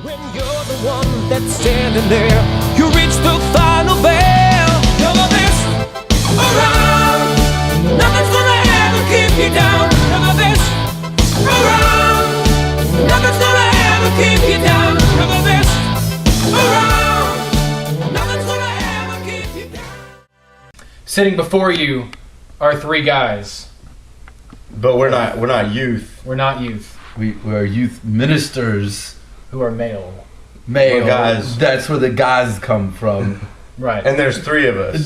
When you're the one that's standing there, you reach the final bell. Never this around, nothing's gonna ever keep you down. Never this around, nothing's gonna ever keep you down. Never this around, nothing's gonna ever keep you down. Sitting before you are three guys. But we're not youth. We're not youth. We're youth ministers. Who are male. Male We're guys. That's where the guys come from. Right. And there's three of us.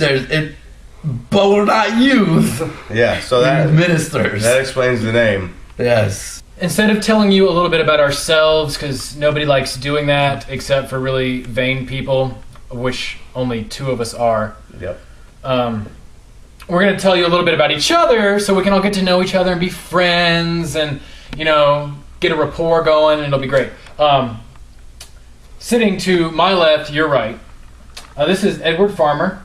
But we're not youth. Yeah, so We're ministers. that explains the name. Yes. Instead of telling you a little bit about ourselves, because nobody likes doing that except for really vain people, of which only two of us are. Yep. We're going to tell you a little bit about each other so we can all get to know each other and be friends and, get a rapport going, and it'll be great. Sitting to my left, your right, this is Edward Farmer,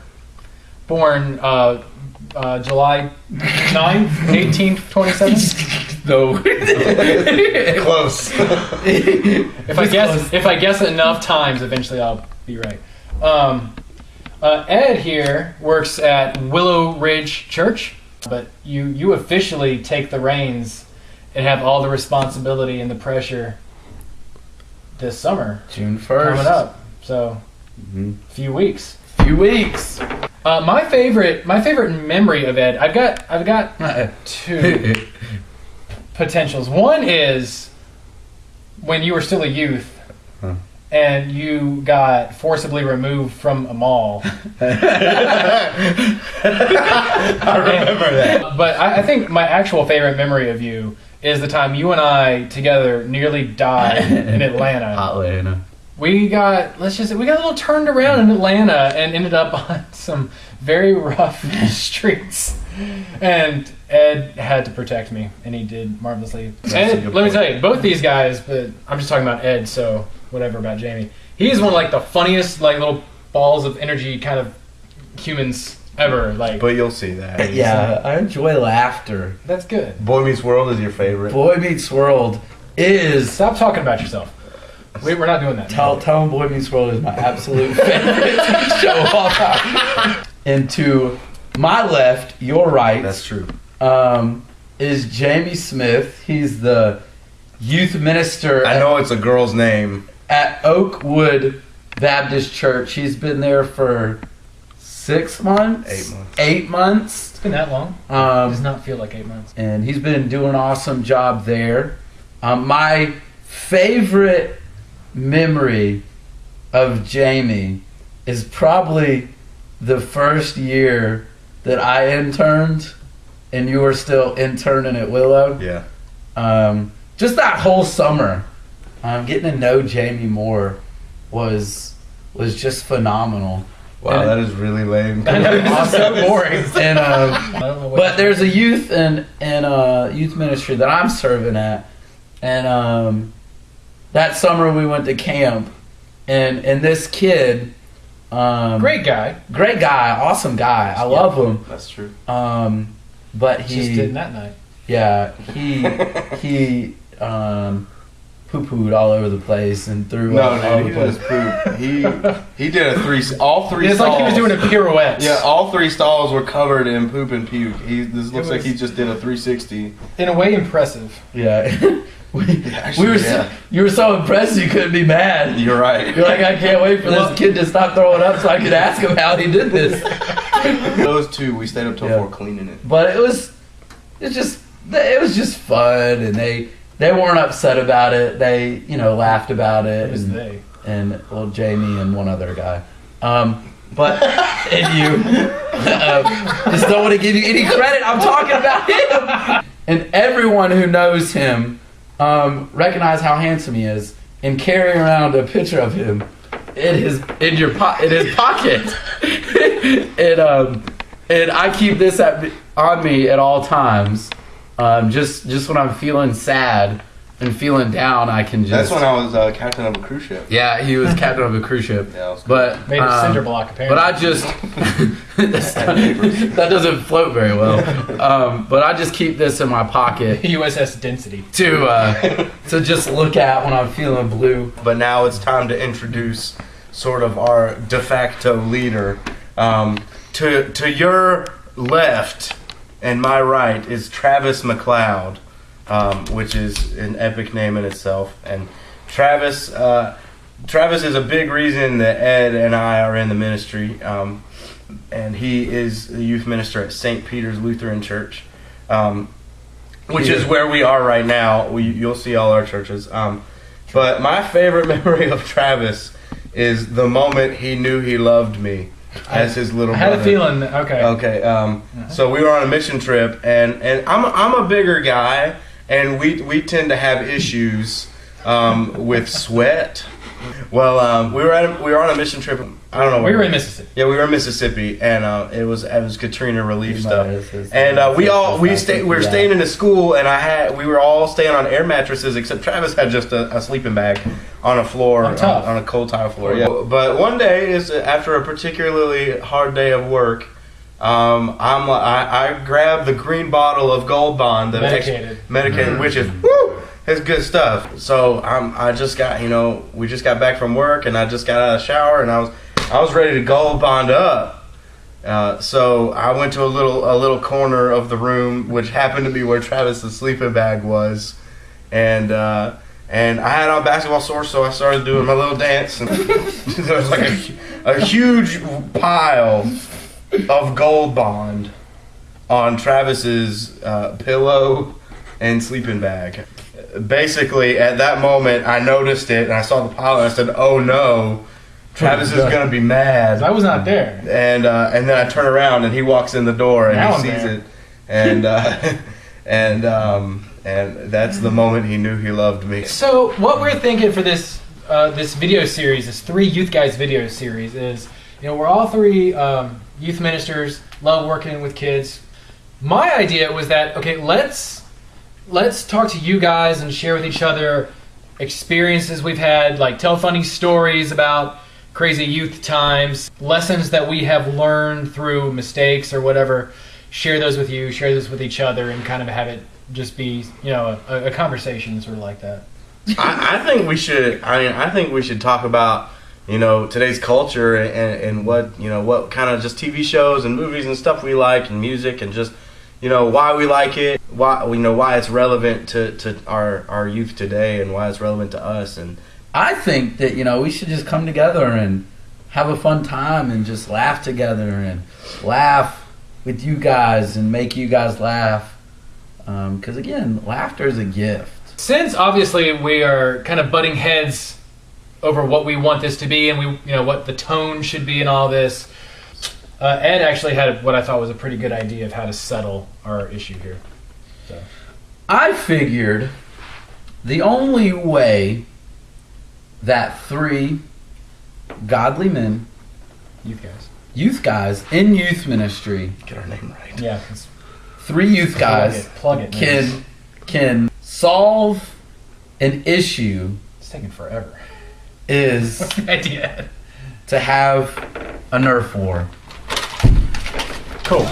born July 9th, 1827. No. Close. If I guess enough times, eventually I'll be right. Ed here works at Willow Ridge Church, but you officially take the reins and have all the responsibility and the pressure this summer. June 1st. Coming up. So, few weeks. My favorite memory of Ed, I've got two potentials. One is when you were still a youth and you got forcibly removed from a mall. I remember that. But I think my actual favorite memory of you is the time you and I together nearly died in Atlanta. Atlanta. We got a little turned around in Atlanta and ended up on some very rough streets. And Ed had to protect me, and he did marvelously. Ed, let me tell you, both these guys, but I'm just talking about Ed, so whatever about Jamie. He's one of the funniest little balls of energy kind of humans ever. But you'll see that. Yeah, I enjoy laughter. That's good. Boy Meets World is your favorite. Boy Meets World is... Stop talking about yourself. We're not doing that. Tell him Boy Meets World is my absolute favorite show of all time. And to my left, your right... That's true. Is Jamie Smith. He's the youth minister... I know it's a girl's name. At Oakwood Baptist Church. He's been there for 6 months? 8 months. 8 months. It's been that long. It does not feel like 8 months. And he's been doing an awesome job there. My favorite memory of Jamie is probably the first year that I interned and you were still interning at Willow. Yeah. Just that whole summer, getting to know Jamie more was just phenomenal. Wow, that is really lame. It's so boring. And I don't know what but there's a youth and youth ministry that I'm serving at, and that summer we went to camp, and this kid, great guy, awesome guy, I love him. That's true. But he just did that night. Yeah, he poo-pooed all over the place and threw up all No, dude, over he the just place. poop. He did all three It's stalls. like he was doing a pirouette. Yeah, all three stalls were covered in poop and puke. This looks like he just did a 360. In a way, impressive. Yeah. Actually, You were so impressed you couldn't be mad. You're right. You're like, I can't wait for this kid to stop throwing up so I could ask him how he did this. Those two, we stayed up till 4 cleaning it. But it was just fun, and they weren't upset about it. They laughed about it. Who's they? And Jamie and one other guy. But and you just don't want to give you any credit. I'm talking about him. And everyone who knows him recognize how handsome he is, and carry around a picture of him in his pocket. And I keep this on me at all times. Just when I'm feeling sad, and feeling down, I can just. That's when I was captain of a cruise ship. Yeah, he was captain of a cruise ship. Yeah, that was cool. But Made of cinder block, apparently. But I just that doesn't float very well. But I just keep this in my pocket USS Density to just look at when I'm feeling blue. But now it's time to introduce sort of our de facto leader. To your left and my right is Travis MacLeod, which is an epic name in itself. And Travis is a big reason that Ed and I are in the ministry. And he is the youth minister at St. Peter's Lutheran Church, which is where we are right now. You'll see all our churches. But my favorite memory of Travis is the moment he knew he loved me as his little brother. I had a feeling. Okay. So we were on a mission trip, and I'm a bigger guy, and we tend to have issues with sweat. Well, we were on a mission trip. I don't know. We were in Mississippi. Yeah, we were in Mississippi, and it was Katrina relief stuff. And we were staying in a school, and we were all staying on air mattresses, except Travis had just a sleeping bag on a floor, on a cold tile floor. Yeah. But one day, after a particularly hard day of work, I grabbed the green bottle of Gold Bond, the medicated, which is it's good stuff. So I just got, we just got back from work, and I just got out of the shower, and I was ready to Gold Bond up. So I went to a little corner of the room, which happened to be where Travis's sleeping bag was, and I had on basketball shorts, so I started doing my little dance, and there was like a huge pile of Gold Bond on Travis's pillow and sleeping bag. Basically, at that moment, I noticed it, and I saw the pile, and I said, "Oh no, Travis is going to be mad." I was not there. And then I turn around, and he walks in the door, and now he sees it, and that's the moment he knew he loved me. So what we're thinking for this video series, this 3 Youth Guys video series, is we're all 3 youth ministers, love working with kids. My idea was that let's talk to you guys and share with each other experiences we've had, like tell funny stories about crazy youth times, lessons that we have learned through mistakes or whatever. Share those with you, share those with each other, and kind of have it just be, a conversation sort of like that. I think we should. I think we should talk about today's culture and what what kind of just TV shows and movies and stuff we like, and music, and just why we like it, why it's relevant to our youth today, and why it's relevant to us. And I think that we should just come together and have a fun time and just laugh together and laugh with you guys and make you guys laugh. Because again, laughter is a gift. Since obviously we are kind of butting heads over what we want this to be, and what the tone should be in all this, Ed actually had what I thought was a pretty good idea of how to settle our issue here. So. I figured the only way that 3 godly men, youth guys in youth ministry, get our name right. Yeah. 3 youth guys plug it, can solve an issue. It's taking forever. Is what's the idea? To have a Nerf war. Cool.